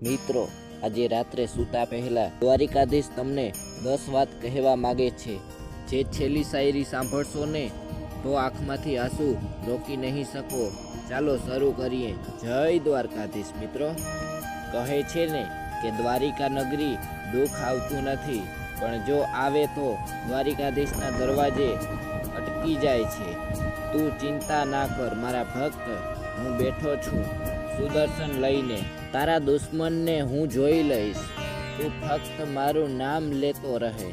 મિત્રો, આજે રાત્રે સૂતા પહેલા દ્વારિકાધીશ તમને 10 વાત કહેવા માગે છે. જે છેલ્લી શાયરી સાંભળશો ને તો આંખમાંથી આંસુ રોકી નહીં શકો. ચાલો શરૂ કરીએ. જય દ્વારકાધીશ. મિત્રો, કહે છે ને કે દ્વારિકા નગરી દુઃખ આવતું નથી, પણ જો આવે તો દ્વારિકાધીશના દરવાજે અટકી જાય છે. તું ચિંતા ના કર મારા ભક્ત, હું બેઠો છું સુદર્શન લઈને. તારા દુશ્મનને હું જોઈ લઈશ, તું ફક્ત મારું નામ લેતો રહે.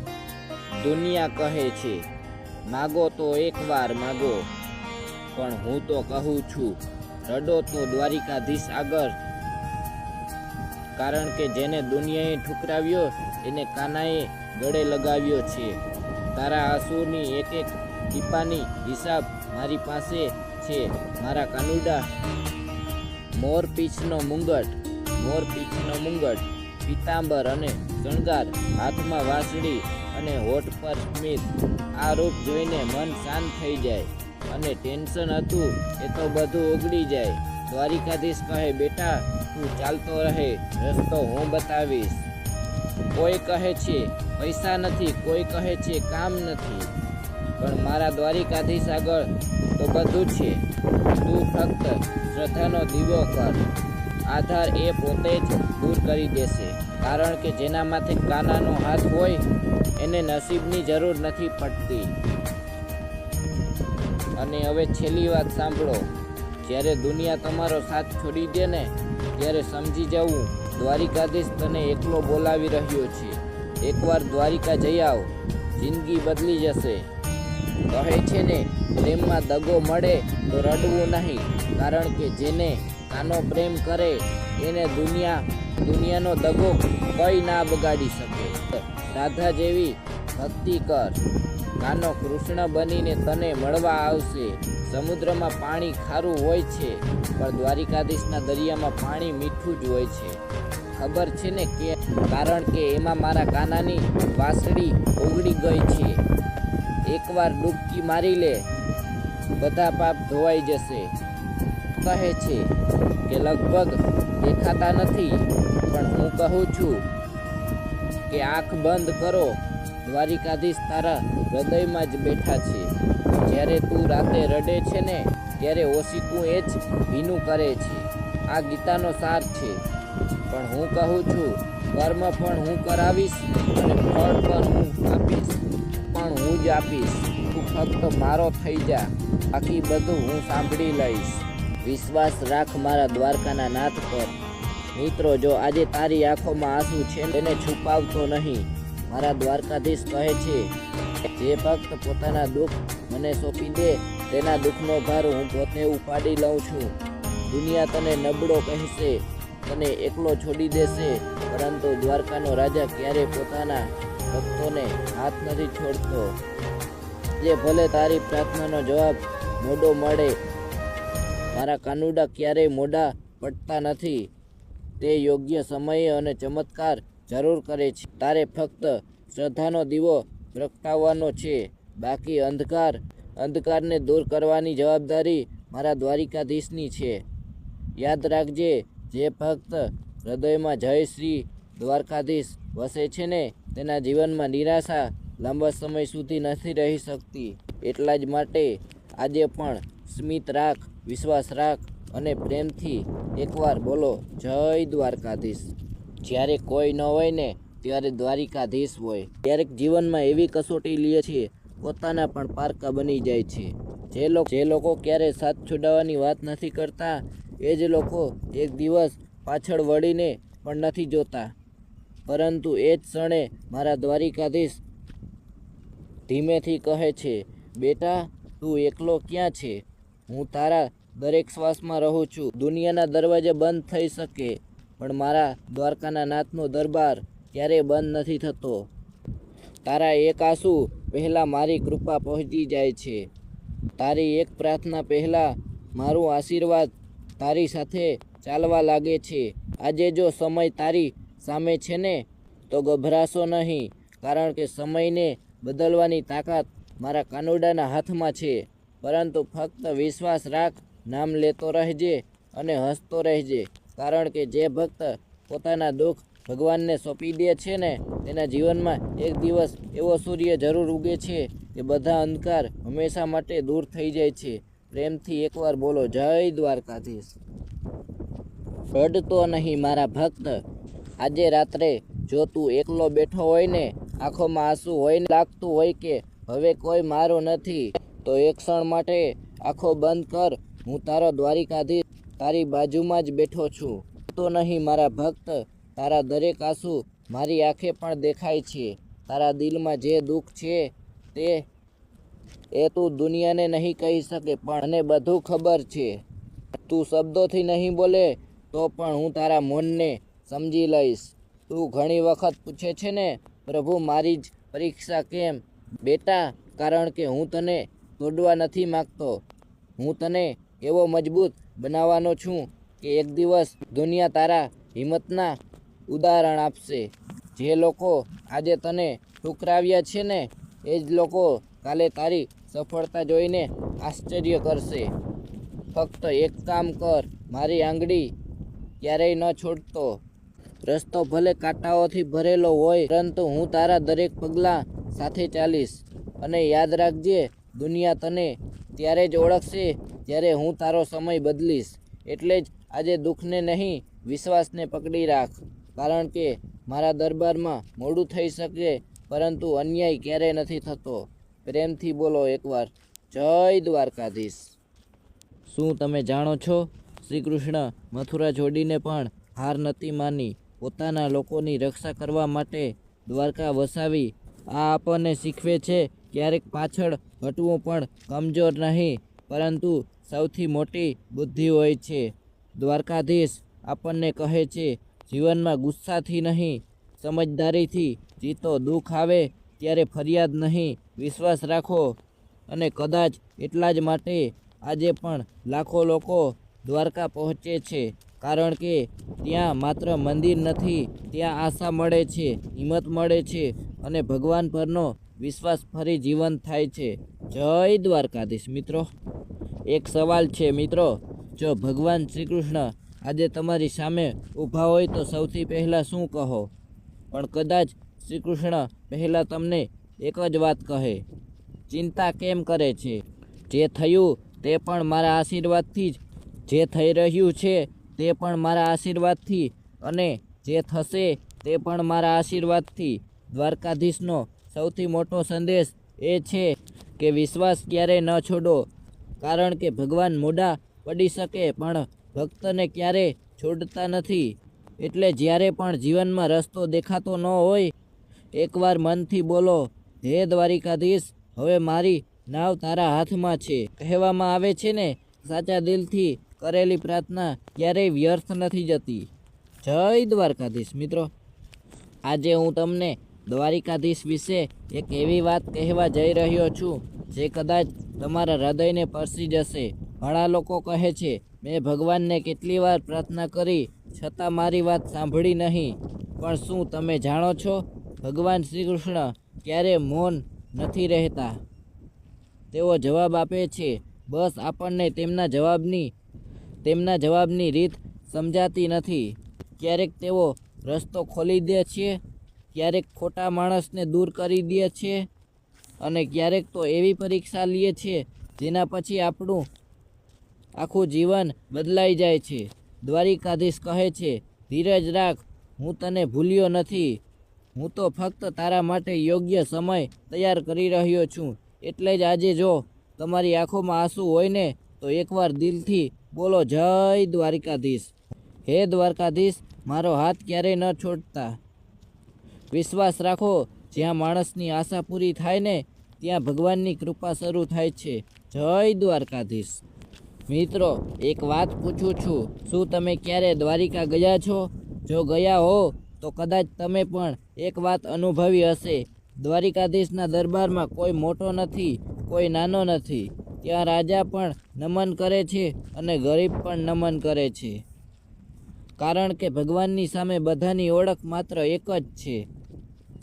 દુનિયા કહે છે માગો તો એકવાર માગો, પણ હું તો કહું છું રડો તો દ્વારિકાધીશ આગળ. કારણ કે જેને દુનિયાએ ઠુકરાવ્યો એને કાનાએ ગળે લગાવ્યો છે. તારા આંસુની એક એક ટીપાની હિસાબ મારી પાસે છે મારા કાનુડા. મોરપીંછનો મુંગટ, પીતાંબર અને શણગાર, હાથમાં વાંસળી અને હોઠ પર સ્મિત. આ રૂપ જોઈને મન શાંત થઈ જાય અને ટેન્શન હતું એ તો બધું ઉગડી જાય. દ્વારિકાધીશ કહે બેટા તું ચાલતો રહે, રસ્તો હું બતાવીશ. કોઈ કહે છે પૈસા નથી, કોઈ કહે છે કામ નથી, પણ મારા દ્વારિકાધીશ આગળ તો બધું છે. તું ફક્ત શ્રદ્ધાનો દીવો કર, આધાર એ પોતે જ દૂર કરી દેશે. કારણ કે જેના માથે કાનાનો હાથ હોય એને નસીબની જરૂર નથી પડતી. અને હવે છેલ્લી વાત સાંભળો. જ્યારે દુનિયા તમારો સાથ છોડી દે ને ત્યારે સમજી જવું દ્વારિકાધીશ તને એકલો બોલાવી રહ્યો છે. એકવાર દ્વારિકા જઈ આવ, જિંદગી બદલી જશે. કહે છે ને પ્રેમમાં દગો મળે તો રડવું નહીં, કારણ કે જેને કાનો પ્રેમ કરે એને દુનિયાનો દગો કંઈ ના બગાડી શકે. રાધા જેવી ભક્તિ કર, કાનો કૃષ્ણ બનીને તને મળવા આવશે. સમુદ્રમાં પાણી ખારું હોય છે, પણ દ્વારિકાધીશના દરિયામાં પાણી મીઠું જ હોય છે. ખબર છે ને કે કારણ કે એમાં મારા કાનાની વાંસળી ઓગળી ગઈ છે. એકવાર ડૂબકી મારી લે, બધા પાપ ધોવાઈ જશે. કહે છે કે લગભગ દેખાતા નથી, પણ હું કહું છું કે આંખ બંધ કરો, દ્વારિકાધીશ તારા હૃદયમાં જ બેઠા છે. જ્યારે તું રાતે રડે છે ને ત્યારે ઓશિકું એ જ ભીનું કરે છે. આ ગીતાનો સાર છે. પણ હું કહું છું કર્મ પણ હું કરાવીશ અને ફળ પણ હું આપીશ, પણ હું જ આપીશ. તું ફક્ત મારો થઈ જા, બાકી બધું હું સાંભળી લઈશ. વિશ્વાસ રાખ મારા દ્વારકાના નાથ પર. મિત્રો, જો આજે તારી આંખોમાં આંસુ છે તેને છુપાવતો નહીં. મારા દ્વારકાધીશ કહે છે જે ભક્ત પોતાના દુઃખ મને સોંપી દે તેના દુઃખનો ભાર હું પોતે ઉપાડી લઉં છું. દુનિયા તને નબળો કહેશે, તને એકલો છોડી દેશે, પરંતુ દ્વારકાનો રાજા ક્યારે પોતાના ભક્તોને હાથ નથી છોડતો. જે ભલે તારી પ્રાર્થનાનો જવાબ મોડો મળે, મારા કાનુડા ક્યારેય મોડા પડતા નથી. તે યોગ્ય સમયે અને ચમત્કાર જરૂર કરે છે. તારે ફક્ત શ્રદ્ધાનો દીવો પ્રગટાવવાનો છે, બાકી અંધકારને દૂર કરવાની જવાબદારી મારા દ્વારિકાધીશની છે. યાદ રાખજે, જે ભક્ત હૃદયમાં જય શ્રી દ્વારકાધીશ વસે છે ને તેના જીવનમાં નિરાશા લાંબા સમય સુધી નથી રહી શકતી. એટલા જ માટે આજે પણ સ્મિત રાખ, વિશ્વાસ રાખ અને પ્રેમથી એકવાર બોલો જય દ્વારકાધીશ. જ્યારે કોઈ ન હોય ને ત્યારે દ્વારિકાધીશ હોય. ક્યારેક જીવનમાં એવી કસોટી લે છે પોતાના પણ પારકા બની જાય છે. જે લોકો ક્યારેય સાથ છોડાવવાની વાત નથી કરતા એ જ લોકો એક દિવસ પાછળ વળીને પણ નથી જોતા. પરંતુ એ જ ક્ષણે મારા દ્વારિકાધીશ ધીમેથી કહે છે બેટા તું એકલો ક્યાં છે? હું તારા દરેક શ્વાસમાં રહું છું. દુનિયાના દરવાજા બંધ થઈ શકે, પણ મારા દ્વારકાના નાથનો દરબાર ક્યારેય બંધ નથી થતો. તારા એક આંસુ પહેલાં મારી કૃપા પહોંચી જાય છે. તારી એક પ્રાર્થના પહેલાં મારું આશીર્વાદ તારી સાથે ચાલવા લાગે છે. આજે જો સમય તારી સામે છે ને તો ગભરાશો નહીં, કારણ કે સમયને બદલવાની તાકાત મારા કાનુડાના હાથમાં છે. પરંતુ ફક્ત વિશ્વાસ રાખ, નામ લેતો રહેજે અને હસતો રહેજે, કારણ કે જે ભક્ત પોતાના દુઃખ ભગવાનને સોંપી દે છે ને તેના જીવનમાં એક દિવસ એવો સૂર્ય જરૂર ઉગે છે કે બધા અંધકાર હંમેશા માટે દૂર થઈ જાય છે. પ્રેમથી એકવાર બોલો જય દ્વારકાધીશ. રડતો નહીં મારા ભક્ત. આજે રાત્રે જો તું એકલો બેઠો હોય ને, આંખોમાં આંસુ હોય ને લાગતું હોય કે હવે કોઈ મારો નથી, તો એક ક્ષણ માટે આંખો બંધ કર. હું તારો દ્વારિકાધીશ તારી બાજુમાં જ બેઠો છું. તો નહીં મારા ભક્ત, તારા દરેક આંસુ મારી આંખે પણ દેખાય છે. તારા દિલમાં જે દુઃખ છે એ તું દુનિયાને નહીં કહી શકે, પણ મને બધું ખબર છે. તું શબ્દોથી નહીં બોલે તો પણ હું તારા મનને સમજી લઈશ. તું ઘણી વખત પૂછે છે ને, પ્રભુ મારી જ પરીક્ષા કેમ? બેટા, કારણ કે હું તને તોડવા નથી માગતો. હું તને એવો મજબૂત બનાવવાનો છું કે એક દિવસ દુનિયા તારા હિંમતના ઉદાહરણ આપશે. જે લોકો આજે તને ઠુકરાવ્યા છે ને, એ જ લોકો કાલે તારી સફળતા જોઈને આશ્ચર્ય કરશે. ફક્ત એક કામ કર, મારી આંગળી ક્યારેય ન છોડતો. રસ્તો ભલે કાંટાઓથી ભરેલો હોય, પરંતુ હું તારા દરેક પગલાં સાથે ચાલીશ. અને યાદ રાખજે, દુનિયા તને ત્યારે જ ઓળખશે જ્યારે હું તારો સમય બદલીશ. એટલે જ આજે દુઃખને નહીં, વિશ્વાસને પકડી રાખ. કારણ કે મારા દરબારમાં મોડું થઈ શકે, પરંતુ અન્યાય ક્યારેય નથી થતો. પ્રેમથી બોલો એકવાર જય દ્વારકાધીશ. શું તમે જાણો છો, શ્રી કૃષ્ણ મથુરા છોડીને પણ હાર નથી માની. પોતાના લોકોની રક્ષા કરવા માટે દ્વારકા વસાવી. આ આપણને શીખવે છે, ક્યારેક પાછળ હટવું પણ કમજોર નહીં, પરંતુ સૌથી મોટી બુદ્ધિ હોય છે. દ્વારકાધીશ આપણને કહે છે, જીવનમાં ગુસ્સાથી નહીં, સમજદારીથી જીતો. દુઃખ આવે ત્યારે ફરિયાદ નહીં, વિશ્વાસ રાખો. અને કદાચ એટલા જ માટે આજે પણ લાખો લોકો દ્વારકા પહોંચે છે, કારણ કે ત્યાં માત્ર મંદિર નથી, ત્યાં આશા મળે છે, હિંમત મળે છે, અને ભગવાન પરનો વિશ્વાસ ફરી જીવંત થાય છે. જય દ્વારકાધીશ. મિત્રો, એક સવાલ છે મિત્રો, જો ભગવાન શ્રી કૃષ્ણ આજે તમારી સામે ઊભા હોય તો સૌથી પહેલાં શું કહો? પણ કદાચ શ્રી કૃષ્ણ પહેલાં તમને એક જ વાત કહે, ચિંતા કેમ કરે છે? જે થયું તે પણ મારા આશીર્વાદથી જ, જે થઈ રહ્યું છે તે પણ મારા આશીર્વાદથી, અને જે થશે તે પણ મારા આશીર્વાદથી. દ્વારકાધીશનો સૌથી મોટો સંદેશ એ છે કે વિશ્વાસ ક્યારેય ન છોડો, કારણ કે ભગવાન મોડા પડી શકે પણ ભક્તને ક્યારેય છોડતા નથી. એટલે જ્યારે પણ જીવનમાં રસ્તો દેખાતો ન હોય, એકવાર મનથી બોલો, હે દ્વારિકાધીશ, હવે મારી નાવ તારા હાથમાં છે. કહેવામાં આવે છે ને, સાચા દિલથી કરેલી પ્રાર્થના ક્યારેય વ્યર્થ નથી જતી. જય દ્વારકાધીશ. મિત્રો, આજે હું તમને દ્વારિકાધીશ વિશે એક એવી વાત કહેવા જઈ રહ્યો છું જે કદાચ તમારા હૃદયને સ્પર્શી જશે. ઘણા લોકો કહે છે, મેં ભગવાનને કેટલી વાર પ્રાર્થના કરી છતાં મારી વાત સાંભળી નહીં. પણ શું તમે જાણો છો, ભગવાન શ્રી કૃષ્ણ ક્યારે મૌન નથી રહેતા. તેઓ જવાબ આપે છે. બસ આપણને તેમના જવાબની રીત સમજાતી નથી. ક્યારેક તેઓ રસ્તો ખોલી દે છે, ક્યારેક ખોટા માણસને દૂર કરી દે છે, અને ક્યારેક તો એવી પરીક્ષા લે છે જેના પછી આપણું આખું જીવન બદલાઈ જાય છે. દ્વારિકાધીશ કહે છે, ધીરજ રાખ, હું તને ભૂલ્યો નથી. હું તો ફક્ત તારા માટે યોગ્ય સમય તૈયાર કરી રહ્યો છું. એટલે જ આજે જો તમારી આંખોમાં આંસુ હોય ને, તો એકવાર દિલથી બોલો જય દ્વારિકાધીશ. હે દ્વારકાધીશ, મારો હાથ ક્યારેય ન છોડતા. વિશ્વાસ રાખો, જ્યાં માણસની આશા પૂરી થાય ને, ત્યાં ભગવાનની કૃપા શરૂ થાય છે. જય દ્વારકાધીશ. મિત્રો, એક વાત પૂછું છું, શું તમે ક્યારે દ્વારિકા ગયા છો? જો ગયા હો તો કદાચ તમે પણ એક વાત અનુભવી હશે. દ્વારિકાધીશના દરબારમાં કોઈ મોટો નથી, કોઈ નાનો નથી. ત્યાં રાજા પણ નમન કરે છે અને ગરીબ પણ નમન કરે છે, કારણ કે ભગવાનની સામે બધાની ઓળખ માત્ર એક જ છે,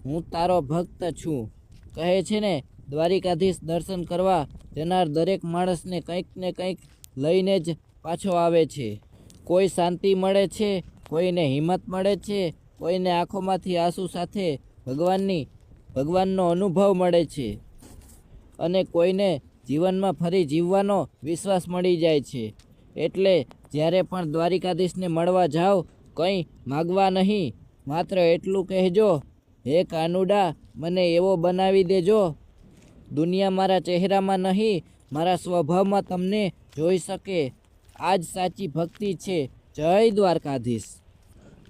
હું તારો ભક્ત છું. કહે છે ને, દ્વારિકાધીશ દર્શન કરવા જનાર દરેક માણસને કંઈક ને કંઈક લઈને જ પાછો આવે છે. કોઈ શાંતિ મળે છે, કોઈને હિંમત મળે છે, કોઈને આંખોમાંથી આંસુ સાથે ભગવાનનો અનુભવ મળે છે, અને કોઈને જીવનમાં ફરી જીવવાનો વિશ્વાસ મળી જાય છે. એટલે જ્યારે પણ દ્વારિકાધીશને મળવા જાઓ, કંઈ માગવા નહીં, માત્ર એટલું કહેજો, હે કાનુડા, મને એવો બનાવી દેજો, દુનિયા મારા ચહેરામાં નહીં, મારા સ્વભાવમાં તમને જોઈ શકે. આ જ સાચી ભક્તિ છે. જય દ્વારકાધીશ.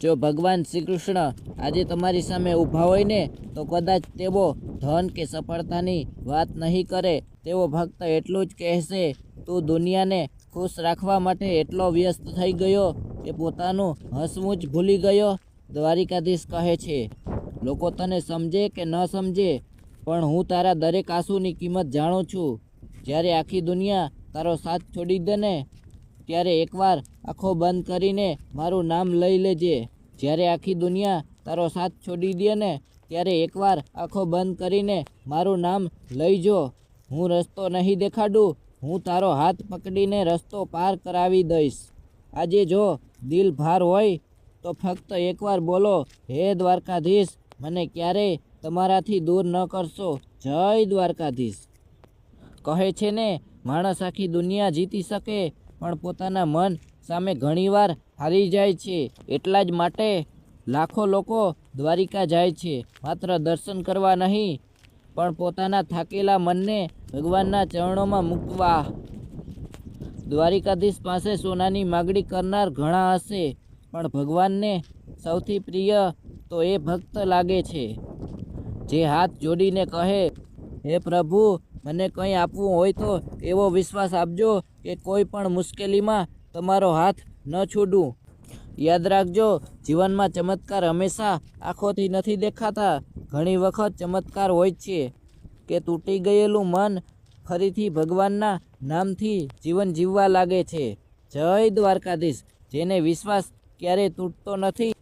જો ભગવાન શ્રી કૃષ્ણ આજે તમારી સામે ઊભા હોય ને, તો કદાચ તેઓ ધન કે સફળતાની વાત નહીં કરે. તેઓ ફક્ત એટલું જ કહેશે, તું દુનિયાને ખુશ રાખવા માટે એટલો વ્યસ્ત થઈ ગયો કે પોતાનું હસવું જ ભૂલી ગયો. દ્વારિકાધીશ કહે છે, લોકો તને સમજે કે ન સમજે, પણ હું તારા દરેક આંસુની કિંમત જાણું છું. જ્યારે આખી દુનિયા તારો સાથ છોડી દે ને, ત્યારે એકવાર આંખો બંધ કરીને મારું નામ લઈ લેજે. જ્યારે આખી દુનિયા તારો સાથ છોડી દે ને, ત્યારે એકવાર આંખો બંધ કરીને મારું નામ લઈજો. હું રસ્તો નહીં દેખાડું, હું તારો હાથ પકડીને રસ્તો પાર કરાવી દઈશ. આજે જો દિલ ભાર હોય તો ફક્ત એકવાર બોલો, હે દ્વારકાધીશ, મને ક્યારેય તમારાથી દૂર ન કરશો. જય દ્વારકાધીશ. કહે છે ને, માણસ આખી દુનિયા જીતી શકે, પણ પોતાના મન સામે ઘણીવાર હારી જાય છે. એટલા જ માટે લાખો લોકો દ્વારિકા જાય છે, માત્ર દર્શન કરવા નહીં, પણ પોતાના થાકેલા મનને ભગવાનના ચરણોમાં મૂકવા. દ્વારિકાધીશ પાસે સોનાની માગણી કરનાર ઘણા હશે, પણ ભગવાનને સૌથી પ્રિય તો એ ભક્ત લાગે છે, જે હાથ જોડીને કહે, હે પ્રભુ, મને કંઈ આપવું હોય તો એવો વિશ્વાસ આપજો કે કોઈ પણ મુશ્કેલીમાં તમારો હાથ ન છોડું. યાદ રાખજો, જીવનમાં ચમત્કાર હંમેશા આંખોથી નથી દેખાતા. ઘણી વખત ચમત્કાર હોય છે કે તૂટી ગયેલું મન ફરીથી ભગવાનના નામથી જીવન જીવવા લાગે છે. જય દ્વારકાધીશ. જેને વિશ્વાસ ક્યારેય તૂટતો નથી,